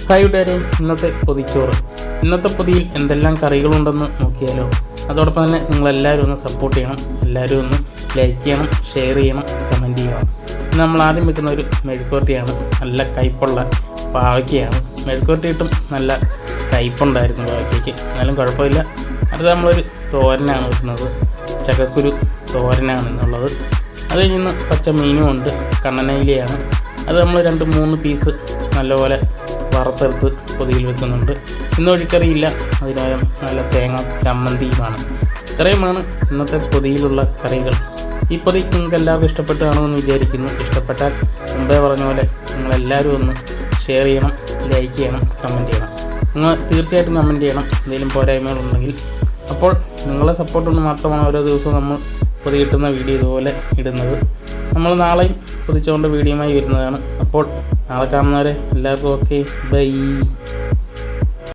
Hi കൂട്ടുകാരെ, ഇന്നത്തെ പൊതിയിൽ എന്തെല്ലാം കറികളുണ്ടെന്ന് നോക്കിയാലോ. അതോടൊപ്പം തന്നെ നിങ്ങളെല്ലാവരും ഒന്ന് സപ്പോർട്ട് ചെയ്യണം, എല്ലാവരും ഒന്ന് ലൈക്ക് ചെയ്യണം, ഷെയർ ചെയ്യണം, കമൻറ്റ് ചെയ്യണം. ഇന്ന് നമ്മൾ ആദ്യം വെക്കുന്ന ഒരു മെഴുക്കുവരട്ടിയാണ്. നല്ല കയ്പുള്ള പാവയ്ക്കയാണ്. മെഴുക്കുവരട്ടിയിട്ടും നല്ല കയ്പുണ്ടായിരുന്നു പാവയ്ക്കയ്ക്ക്, എന്നാലും കുഴപ്പമില്ല. അടുത്ത നമ്മളൊരു തോരനാണ് വെക്കുന്നത്. ചക്കക്കുരു തോരനാണ് എന്നുള്ളത്. അത് കഴിഞ്ഞ് പച്ച മീനും ഉണ്ട്, കണ്ണനയിലയാണ്. അത് നമ്മൾ 2-3 പീസ് നല്ലപോലെ വറുത്തെടുത്ത് പൊതിയിൽ വെക്കുന്നുണ്ട്. ഇന്ന് ഒഴിക്കറിയില്ല, അതിനാലും നല്ല തേങ്ങ ചമ്മന്തിയുമാണ്. ഇത്രയുമാണ് ഇന്നത്തെ പൊതിയിലുള്ള കറികൾ. ഈ പൊതി നിങ്ങൾക്ക് എല്ലാവർക്കും ഇഷ്ടപ്പെട്ട് കാണുമെന്ന് വിചാരിക്കുന്നു. ഇഷ്ടപ്പെട്ടാൽ മുമ്പേ പറഞ്ഞ പോലെ നിങ്ങളെല്ലാവരും ഒന്ന് ഷെയർ ചെയ്യണം, ലൈക്ക് ചെയ്യണം, കമൻറ്റ് ചെയ്യണം. നിങ്ങൾ തീർച്ചയായിട്ടും കമൻറ്റ് ചെയ്യണം എന്തെങ്കിലും പോരായ്മകളുണ്ടെങ്കിൽ. അപ്പോൾ നിങ്ങളെ സപ്പോർട്ട് കൊണ്ട് മാത്രമാണ് ഓരോ ദിവസവും നമ്മൾ പൊതി കിട്ടുന്ന വീഡിയോ ഇതുപോലെ ഇടുന്നത്. നമ്മൾ നാളെയും പൊതിച്ചുകൊണ്ട് വീഡിയോയുമായി വരുന്നതാണ്. അപ്പോൾ നാളെ കാണുന്നവരെ എല്ലാവർക്കും ഓക്കെ, ബൈ.